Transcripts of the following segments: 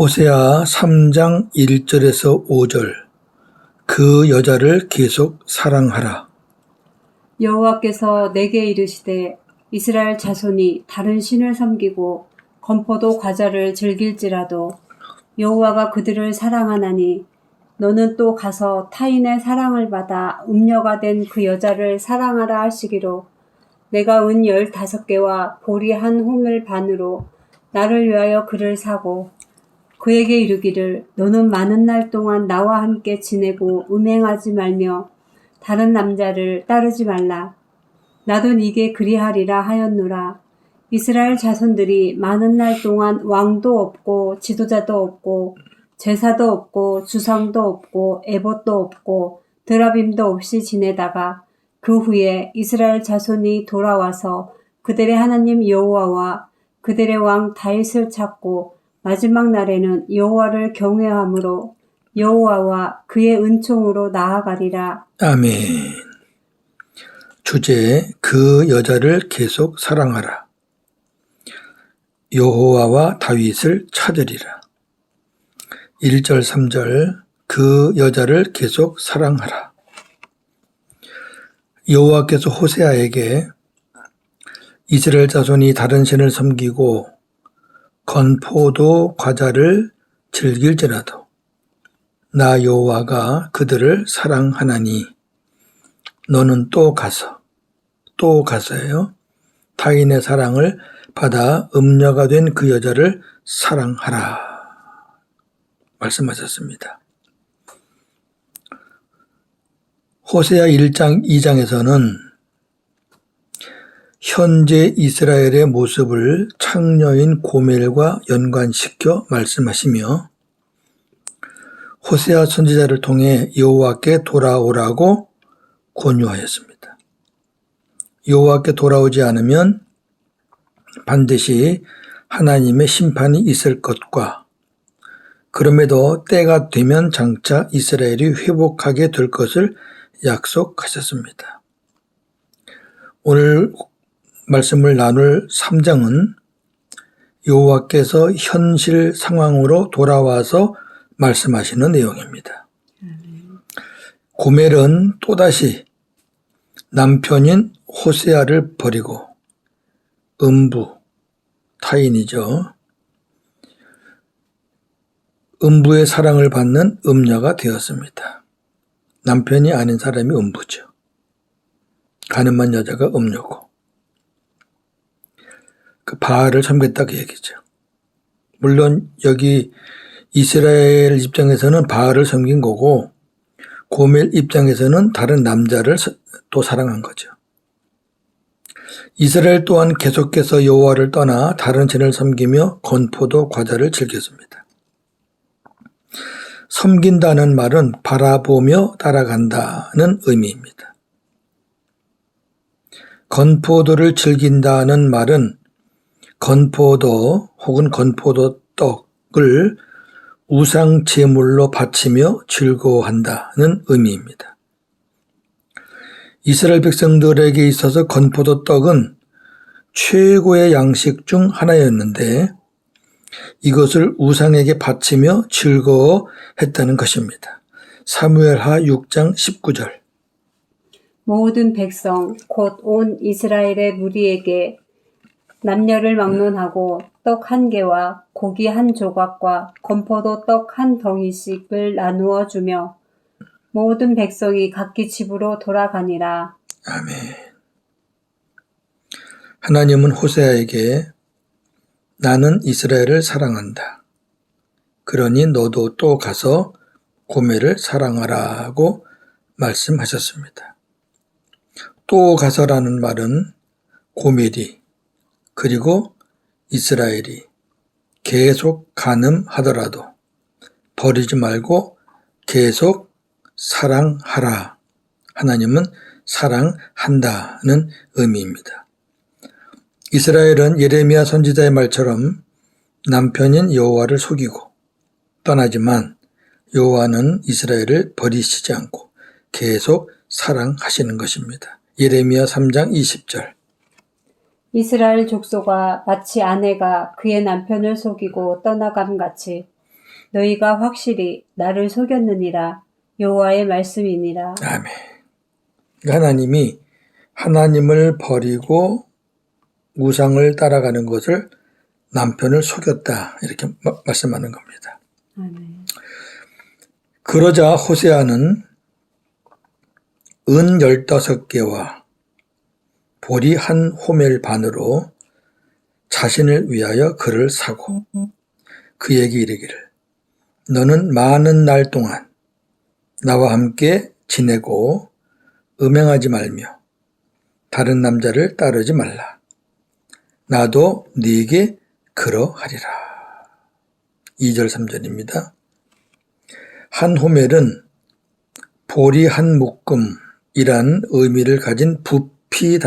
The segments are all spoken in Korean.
호세아 3장 1절에서 5절. 그 여자를 계속 사랑하라. 여호와께서 내게 이르시되 이스라엘 자손이 다른 신을 섬기고 건포도 과자를 즐길지라도 여호와가 그들을 사랑하나니 너는 또 가서 타인의 사랑을 받아 음녀가 된 그 여자를 사랑하라 하시기로 내가 은 15개와 보리 한 호멜 반으로 나를 위하여 그를 사고 그에게 이르기를 너는 많은 날 동안 나와 함께 지내고 음행하지 말며 다른 남자를 따르지 말라. 나도 네게 그리하리라 하였노라. 이스라엘 자손들이 많은 날 동안 왕도 없고 지도자도 없고 제사도 없고 주상도 없고 에봇도 없고 드라빔도 없이 지내다가 그 후에 이스라엘 자손이 돌아와서 그들의 하나님 여호와와 그들의 왕 다윗을 찾고 마지막 날에는 여호와를 경외함으로 여호와와 그의 은총으로 나아가리라. 아멘. 주제, 그 여자를 계속 사랑하라. 여호와와 다윗을 찾으리라. 1절 3절. 그 여자를 계속 사랑하라. 여호와께서 호세아에게 이스라엘 자손이 다른 신을 섬기고 건포도 과자를 즐길지라도 나 여호와가 그들을 사랑하나니 너는 또 가서요. 타인의 사랑을 받아 음녀가 된 그 여자를 사랑하라. 말씀하셨습니다. 호세아 1장 2장에서는 현재 이스라엘의 모습을 창녀인 고멜과 연관시켜 말씀하시며 호세아 선지자를 통해 여호와께 돌아오라고 권유하였습니다. 여호와께 돌아오지 않으면 반드시 하나님의 심판이 있을 것과 그럼에도 때가 되면 장차 이스라엘이 회복하게 될 것을 약속하셨습니다. 오늘 말씀을 나눌 3장은 여호와께서 현실 상황으로 돌아와서 말씀하시는 내용입니다. 고멜은 또다시 남편인 호세아를 버리고 음부, 타인이죠. 음부의 사랑을 받는 음녀가 되었습니다. 남편이 아닌 사람이 음부죠. 가늠한 여자가 음녀고. 그 바알을 섬겼다 그 얘기죠. 물론 여기 이스라엘 입장에서는 바알을 섬긴 거고 고멜 입장에서는 다른 남자를 또 사랑한 거죠. 이스라엘 또한 계속해서 여호와를 떠나 다른 신을 섬기며 건포도 과자를 즐겼습니다. 섬긴다는 말은 바라보며 따라간다는 의미입니다. 건포도를 즐긴다는 말은 건포도 혹은 건포도 떡을 우상 제물로 바치며 즐거워한다는 의미입니다. 이스라엘 백성들에게 있어서 건포도 떡은 최고의 양식 중 하나였는데 이것을 우상에게 바치며 즐거워했다는 것입니다. 사무엘하 6장 19절. 모든 백성 곧 온 이스라엘의 무리에게 남녀를 막론하고 떡 1개와 고기 1조각과 건포도 떡 1덩이씩을 나누어 주며 모든 백성이 각기 집으로 돌아가니라. 아멘. 하나님은 호세아에게 나는 이스라엘을 사랑한다. 그러니 너도 또 가서 고멜을 사랑하라고 말씀하셨습니다. 또 가서라는 말은 고멜이 그리고 이스라엘이 계속 간음하더라도 버리지 말고 계속 사랑하라. 하나님은 사랑한다는 의미입니다. 이스라엘은 예레미야 선지자의 말처럼 남편인 여호와를 속이고 떠나지만 여호와는 이스라엘을 버리시지 않고 계속 사랑하시는 것입니다. 예레미야 3장 20절. 이스라엘 족속아 마치 아내가 그의 남편을 속이고 떠나감 같이 너희가 확실히 나를 속였느니라. 여호와의 말씀이니라. 아멘. 하나님이 하나님을 버리고 우상을 따라가는 것을 남편을 속였다 이렇게 말씀하는 겁니다. 아멘. 그러자 호세아는 은 15개와 보리 한 호멜 반으로 자신을 위하여 그를 사고 그에게 이르기를 너는 많은 날 동안 나와 함께 지내고 음행하지 말며 다른 남자를 따르지 말라. 나도 네게 그러하리라. 2절 3절입니다. 한 호멜은 보리 한 묶음이란 의미를 가진 부피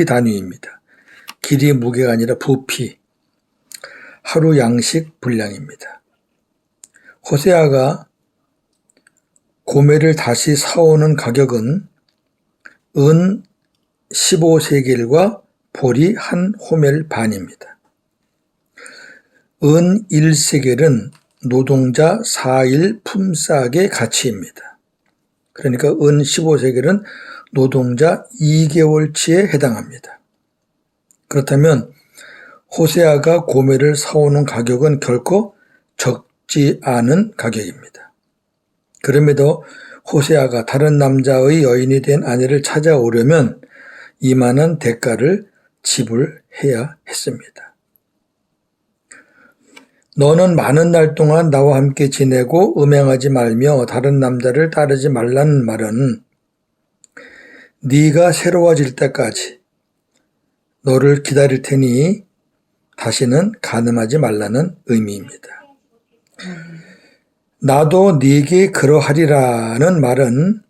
단위입니다. 길이 무게가 아니라 부피, 하루 양식 분량입니다. 호세아가 고멜을 다시 사오는 가격은 은 15세겔과 보리 한 호멜 반입니다. 은 1세겔은 노동자 4일 품삯의 가치입니다. 그러니까 은 15세겔은 노동자 2개월치에 해당합니다. 그렇다면 호세아가 고멜을 사오는 가격은 결코 적지 않은 가격입니다. 그럼에도 호세아가 다른 남자의 여인이 된 아내를 찾아오려면 이만한 대가를 지불해야 했습니다. 너는 많은 날 동안 나와 함께 지내고 음행하지 말며 다른 남자를 따르지 말라는 말은 네가 새로워질 때까지 너를 기다릴 테니 다시는 간음하지 말라는 의미입니다. 나도 네게 그러하리라는 말은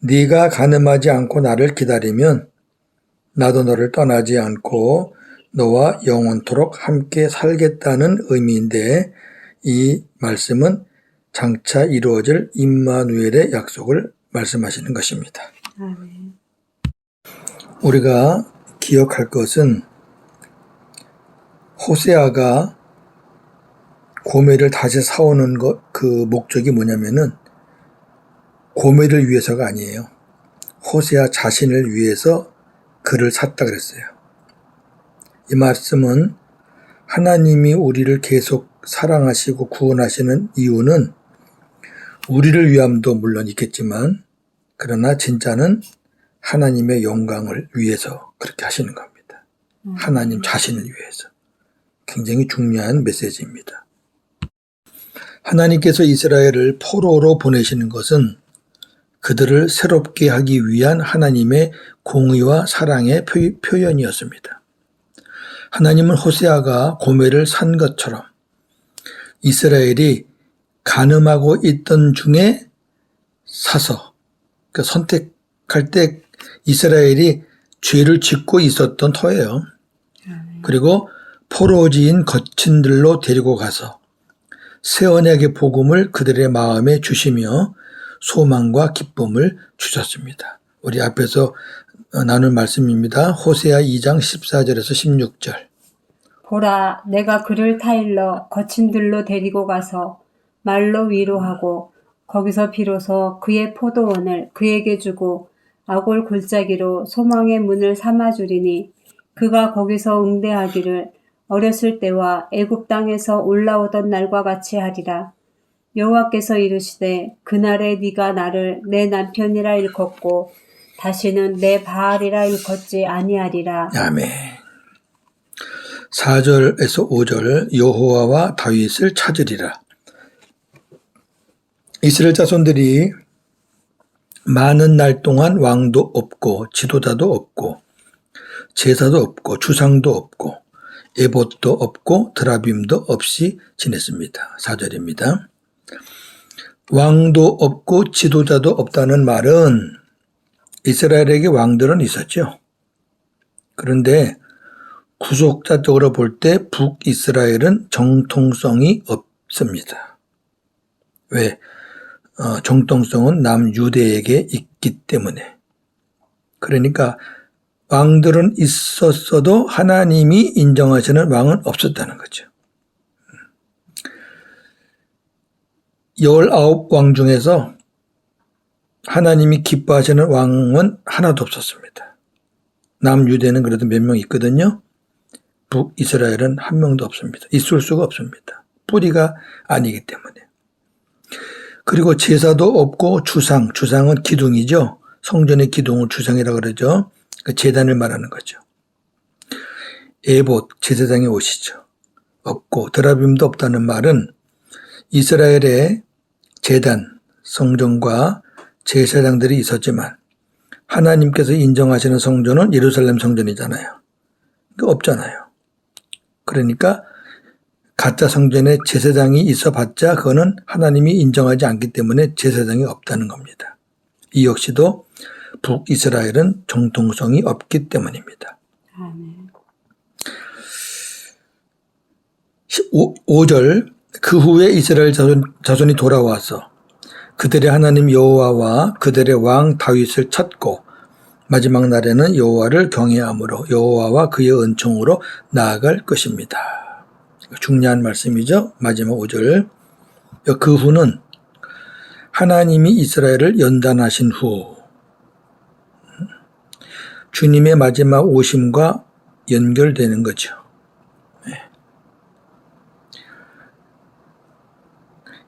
네가 간음하지 않고 나를 기다리면 나도 너를 떠나지 않고 너와 영원토록 함께 살겠다는 의미인데 이 말씀은 장차 이루어질 임마누엘의 약속을 말씀하시는 것입니다. 아멘. 우리가 기억할 것은 호세아가 고멜을 다시 사오는 그 목적이 뭐냐면은 고멜을 위해서가 아니에요. 호세아 자신을 위해서 그를 샀다 그랬어요. 이 말씀은 하나님이 우리를 계속 사랑하시고 구원하시는 이유는 우리를 위함도 물론 있겠지만 그러나 진짜는 하나님의 영광을 위해서 그렇게 하시는 겁니다. 하나님 자신을 위해서. 굉장히 중요한 메시지입니다. 하나님께서 이스라엘을 포로로 보내시는 것은 그들을 새롭게 하기 위한 하나님의 공의와 사랑의 표현이었습니다. 하나님은 호세아가 고멜을 산 것처럼 이스라엘이 간음하고 있던 중에 사서 그러니까 선택할 때 이스라엘이 죄를 짓고 있었던 터예요. 그리고 포로지인 거친들로 데리고 가서 새 언약의 복음을 그들의 마음에 주시며 소망과 기쁨을 주셨습니다. 우리 앞에서 나눌 말씀입니다. 호세아 2장 14절에서 16절. 보라, 내가 그를 타일러 거친들로 데리고 가서 말로 위로하고 거기서 비로소 그의 포도원을 그에게 주고 아골 골짜기로 소망의 문을 삼아주리니 그가 거기서 응대하기를 어렸을 때와 애굽 땅에서 올라오던 날과 같이 하리라. 여호와께서 이르시되 그날에 네가 나를 내 남편이라 일컫고 다시는 내 바알이라 일컫지 아니하리라. 아멘. 4절에서 5절 여호와와 다윗을 찾으리라. 이스라엘 자손들이 많은 날 동안 왕도 없고 지도자도 없고 제사도 없고 주상도 없고 에봇도 없고 드라빔도 없이 지냈습니다. 4절입니다. 왕도 없고 지도자도 없다는 말은 이스라엘에게 왕들은 있었죠. 그런데 구속자적으로 볼 때 북이스라엘은 정통성이 없습니다. 왜? 정통성은 남유대에게 있기 때문에. 그러니까 왕들은 있었어도 하나님이 인정하시는 왕은 없었다는 거죠. 19왕 중에서 하나님이 기뻐하시는 왕은 하나도 없었습니다. 남유대는 그래도 몇 명 있거든요. 북이스라엘은 한 명도 없습니다. 있을 수가 없습니다. 뿌리가 아니기 때문에. 그리고 제사도 없고 주상은 기둥이죠. 성전의 기둥을 주상이라고 그러죠. 그 제단을 말하는 거죠. 에봇, 제사장의 옷이죠. 없고 드라빔도 없다는 말은 이스라엘의 제단, 성전과 제사장들이 있었지만 하나님께서 인정하시는 성전은 예루살렘 성전이잖아요. 없잖아요. 그러니까 가짜 성전에 제사장이 있어봤자 그거는 하나님이 인정하지 않기 때문에 제사장이 없다는 겁니다. 이 역시도 북이스라엘은 정통성이 없기 때문입니다. 아멘. 5절 그 후에 이스라엘 자손이 돌아와서 그들의 하나님 여호와와 그들의 왕 다윗을 찾고 마지막 날에는 여호와를 경외함으로 여호와와 그의 은총으로 나아갈 것입니다. 중요한 말씀이죠. 마지막 5절. 그 후는 하나님이 이스라엘을 연단하신 후 주님의 마지막 오심과 연결되는 거죠.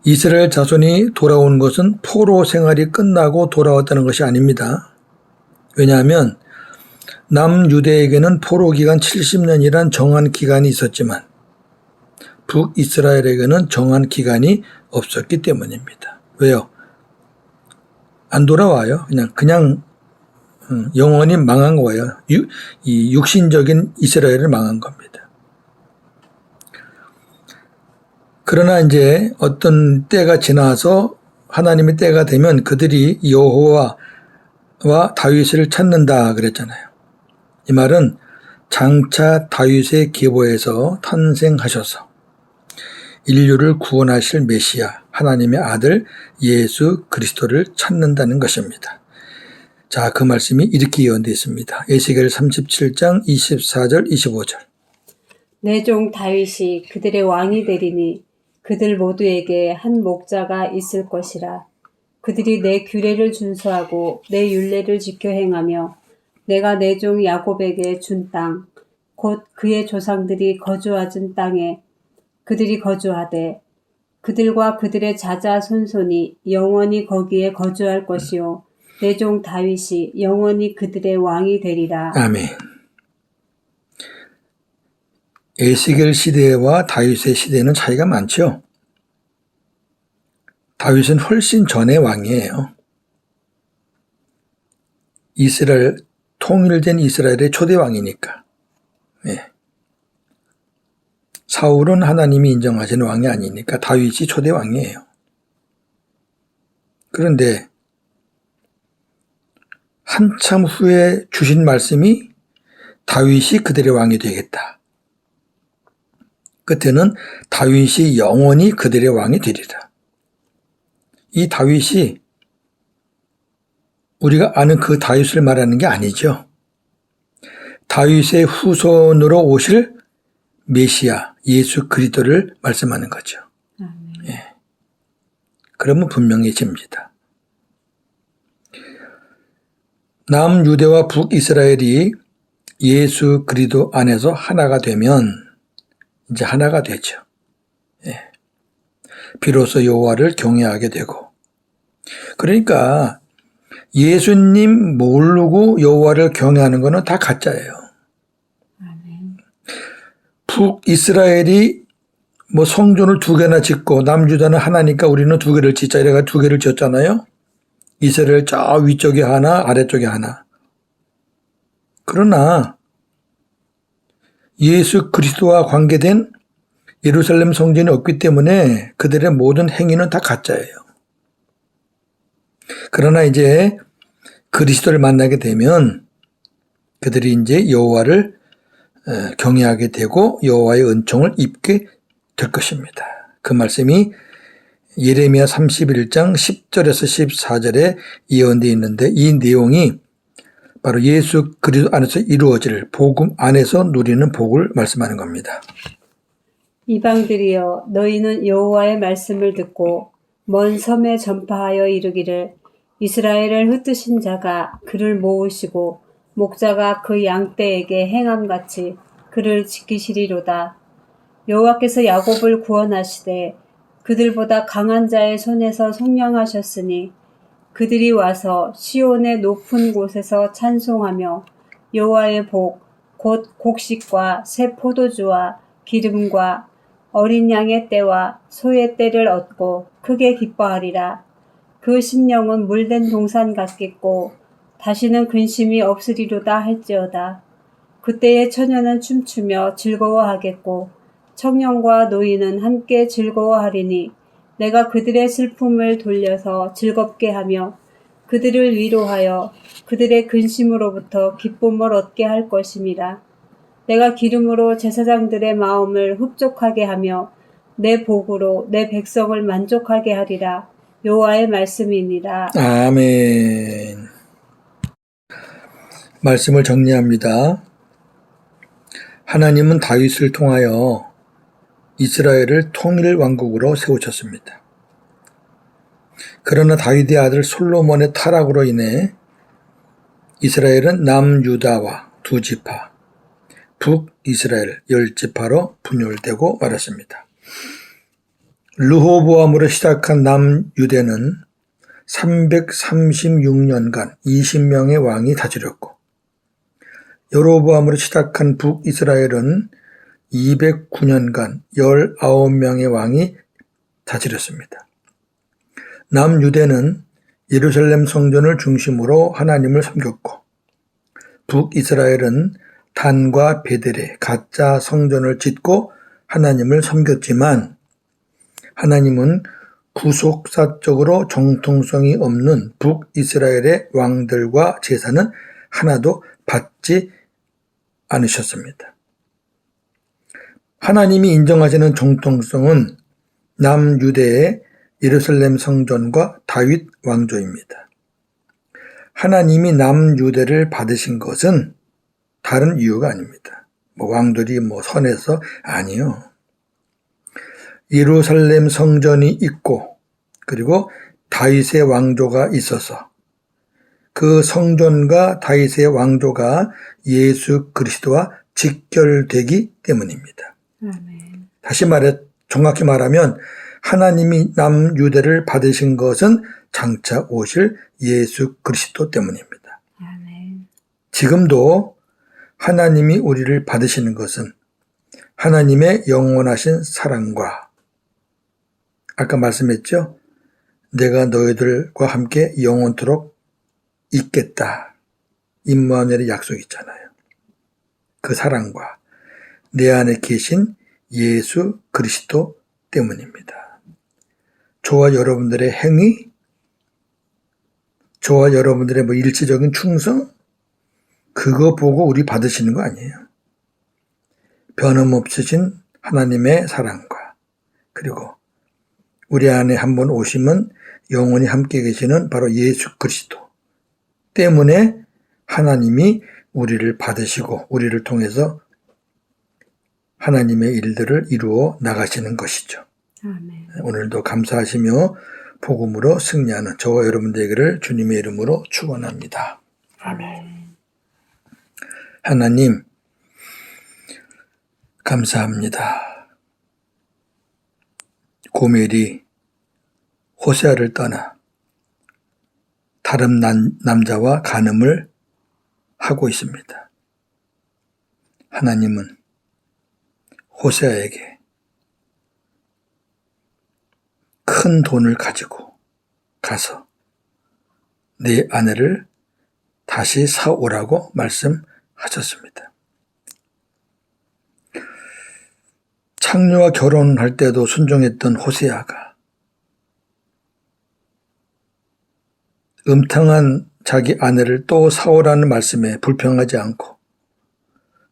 이스라엘 자손이 돌아온 것은 포로 생활이 끝나고 돌아왔다는 것이 아닙니다. 왜냐하면 남유대에게는 포로 기간 70년이란 정한 기간이 있었지만 북이스라엘에게는 정한 기간이 없었기 때문입니다. 왜요? 안 돌아와요. 그냥 영원히 망한 거예요. 이 육신적인 이스라엘을 망한 겁니다. 그러나 이제 어떤 때가 지나서 하나님의 때가 되면 그들이 여호와와 다윗을 찾는다 그랬잖아요. 이 말은 장차 다윗의 계보에서 탄생하셔서 인류를 구원하실 메시아 하나님의 아들 예수 그리스도를 찾는다는 것입니다. 자, 그 말씀이 이렇게 예언되어 있습니다. 에스겔 37장 24절 25절. 내 종 다윗이 그들의 왕이 되리니 그들 모두에게 한 목자가 있을 것이라. 그들이 내 규례를 준수하고 내 율례를 지켜 행하며 내가 내 종 야곱에게 준 땅, 곧 그의 조상들이 거주하던 땅에 그들이 거주하되 그들과 그들의 자자손손이 영원히 거기에 거주할 것이요 내 종 다윗이 영원히 그들의 왕이 되리라. 아멘. 에스겔 시대와 다윗의 시대는 차이가 많죠. 다윗은 훨씬 전의 왕이에요. 이스라엘, 통일된 이스라엘의 초대 왕이니까. 네. 사울은 하나님이 인정하시는 왕이 아니니까 다윗이 초대 왕이에요. 그런데 한참 후에 주신 말씀이 다윗이 그들의 왕이 되겠다. 끝에는 다윗이 영원히 그들의 왕이 되리라. 이 다윗이 우리가 아는 그 다윗을 말하는 게 아니죠. 다윗의 후손으로 오실 메시아 예수 그리스도를 말씀하는 거죠. 예. 그러면 분명해집니다. 남유대와 북이스라엘이 예수 그리스도 안에서 하나가 되면 이제 하나가 되죠. 예. 비로소 여호와를 경외하게 되고, 그러니까 예수님 모르고 여호와를 경외하는 것은 다 가짜예요. 북이스라엘이 뭐 성전을 2개나 짓고 남유다는 하나니까 우리는 2개를 짓자 이래가 2개를 지었잖아요. 이스라엘 저 위쪽에 하나 아래쪽에 하나. 그러나 예수 그리스도와 관계된 예루살렘 성전이 없기 때문에 그들의 모든 행위는 다 가짜예요. 그러나 이제 그리스도를 만나게 되면 그들이 이제 여호와를 경외하게 되고 여호와의 은총을 입게 될 것입니다. 그 말씀이 예레미야 31장 10절에서 14절에 예언되어 있는데 이 내용이 바로 예수 그리스도 안에서 이루어질 복음 안에서 누리는 복을 말씀하는 겁니다. 이방들이여 너희는 여호와의 말씀을 듣고 먼 섬에 전파하여 이르기를 이스라엘을 흩으신 자가 그를 모으시고 목자가 그 양떼에게 행함같이 그를 지키시리로다. 여호와께서 야곱을 구원하시되 그들보다 강한 자의 손에서 속량하셨으니 그들이 와서 시온의 높은 곳에서 찬송하며 여호와의 복 곧 곡식과 새 포도주와 기름과 어린 양의 떼와 소의 떼를 얻고 크게 기뻐하리라. 그 심령은 물된 동산 같겠고 다시는 근심이 없으리로다 할지어다. 그때의 처녀는 춤추며 즐거워하겠고 청년과 노인은 함께 즐거워하리니 내가 그들의 슬픔을 돌려서 즐겁게 하며 그들을 위로하여 그들의 근심으로부터 기쁨을 얻게 할 것임이라. 내가 기름으로 제사장들의 마음을 흡족하게 하며 내 복으로 내 백성을 만족하게 하리라. 여호와의 말씀이니라. 아멘. 말씀을 정리합니다. 하나님은 다윗을 통하여 이스라엘을 통일 왕국으로 세우셨습니다. 그러나 다윗의 아들 솔로몬의 타락으로 인해 이스라엘은 남유다와 2지파, 북이스라엘 10지파로 분열되고 말았습니다. 르호보암으로 시작한 남유대는 336년간 20명의 왕이 다스렸고 여로보암으로 시작한 북이스라엘은 209년간 19명의 왕이 다스렸습니다. 남유대는 예루살렘 성전을 중심으로 하나님을 섬겼고 북이스라엘은 단과 베델에 가짜 성전을 짓고 하나님을 섬겼지만 하나님은 구속사적으로 정통성이 없는 북이스라엘의 왕들과 제사는 하나도 받지 않으셨습니다. 하나님이 인정하시는 정통성은 남유대의 예루살렘 성전과 다윗 왕조입니다. 하나님이 남유대를 받으신 것은 다른 이유가 아닙니다. 왕들이 선해서 아니요. 예루살렘 성전이 있고 그리고 다윗의 왕조가 있어서 그 성전과 다윗의 왕조가 예수 그리스도와 직결되기 때문입니다. 아멘. 다시 말해 정확히 말하면 하나님이 남유대를 받으신 것은 장차 오실 예수 그리스도 때문입니다. 아멘. 지금도 하나님이 우리를 받으시는 것은 하나님의 영원하신 사랑과 아까 말씀했죠? 내가 너희들과 함께 영원토록 있겠다. 임마누엘의 약속이 있잖아요. 그 사랑과 내 안에 계신 예수 그리스도 때문입니다. 저와 여러분들의 행위, 저와 여러분들의 일시적인 충성, 그거 보고 우리 받으시는 거 아니에요. 변함없으신 하나님의 사랑과 그리고 우리 안에 한번 오시면 영원히 함께 계시는 바로 예수 그리스도 때문에 하나님이 우리를 받으시고 우리를 통해서 하나님의 일들을 이루어 나가시는 것이죠. 아멘. 오늘도 감사하시며 복음으로 승리하는 저와 여러분들에게를 주님의 이름으로 축원합니다. 아멘. 하나님 감사합니다. 고멜이 호세아를 떠나 다른 남자와 간음을 하고 있습니다. 하나님은 호세아에게 큰 돈을 가지고 가서 네 아내를 다시 사오라고 말씀하셨습니다. 창녀와 결혼할 때도 순종했던 호세아가 음탕한 자기 아내를 또 사오라는 말씀에 불평하지 않고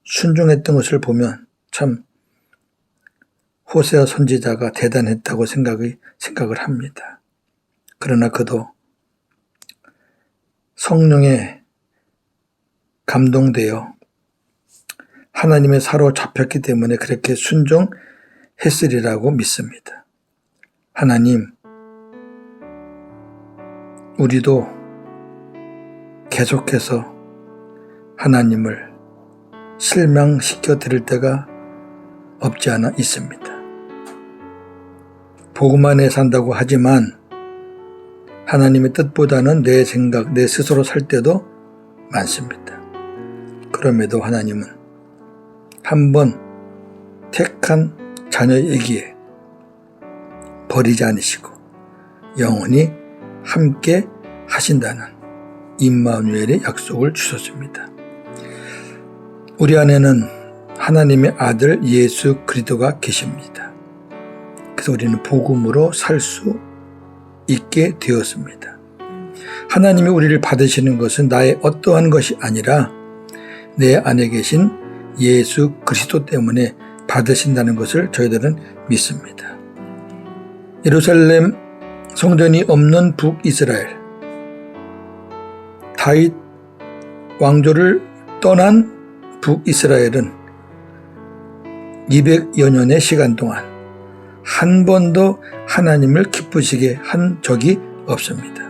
순종했던 것을 보면 참 호세아 선지자가 대단했다고 생각을 합니다. 그러나 그도 성령에 감동되어 하나님의 사로잡혔기 때문에 그렇게 순종했으리라고 믿습니다. 하나님, 우리도 계속해서 하나님을 실망시켜 드릴 때가 없지 않아 있습니다. 복음 안에 산다고 하지만 하나님의 뜻보다는 내 생각, 내 스스로 살 때도 많습니다. 그럼에도 하나님은 한번 택한 자녀이기에 버리지 않으시고 영원히 함께 하신다는 임마누엘의 약속을 주셨습니다. 우리 안에는 하나님의 아들 예수 그리스도가 계십니다. 그래서 우리는 복음으로 살 수 있게 되었습니다. 하나님이 우리를 받으시는 것은 나의 어떠한 것이 아니라 내 안에 계신 예수 그리스도 때문에 받으신다는 것을 저희들은 믿습니다. 예루살렘 성전이 없는 북이스라엘, 다윗 왕조를 떠난 북이스라엘은 200여 년의 시간 동안 한 번도 하나님을 기쁘시게 한 적이 없습니다.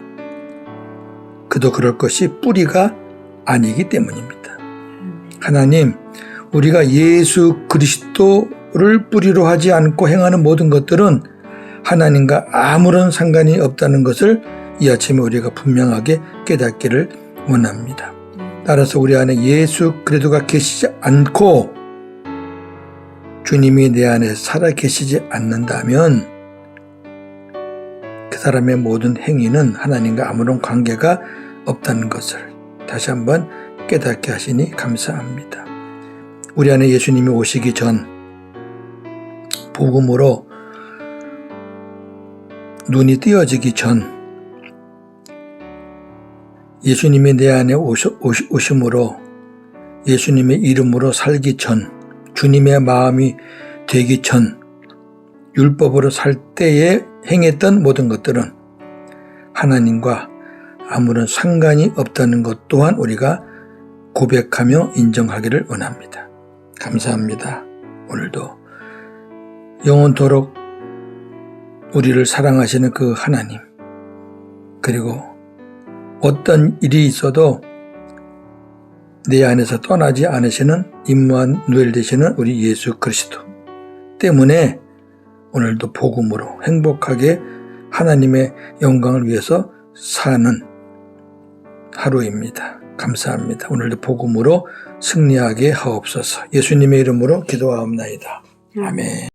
그도 그럴 것이 뿌리가 아니기 때문입니다. 하나님, 우리가 예수 그리스도를 뿌리로 하지 않고 행하는 모든 것들은 하나님과 아무런 상관이 없다는 것을 이 아침에 우리가 분명하게 깨닫기를 원합니다. 따라서 우리 안에 예수 그리스도가 계시지 않고 주님이 내 안에 살아 계시지 않는다면 그 사람의 모든 행위는 하나님과 아무런 관계가 없다는 것을 다시 한번 깨닫게 하시니 감사합니다. 우리 안에 예수님이 오시기 전 복음으로 눈이 띄어지기 전 예수님이 내 안에 오심으로 예수님의 이름으로 살기 전 주님의 마음이 되기 전 율법으로 살 때에 행했던 모든 것들은 하나님과 아무런 상관이 없다는 것 또한 우리가 고백하며 인정하기를 원합니다. 감사합니다. 오늘도 영원토록 우리를 사랑하시는 그 하나님, 그리고 어떤 일이 있어도 내 안에서 떠나지 않으시는 임마누엘 되시는 우리 예수 그리스도 때문에 오늘도 복음으로 행복하게 하나님의 영광을 위해서 사는 하루입니다. 감사합니다. 오늘도 복음으로 승리하게 하옵소서. 예수님의 이름으로 기도하옵나이다. 아멘.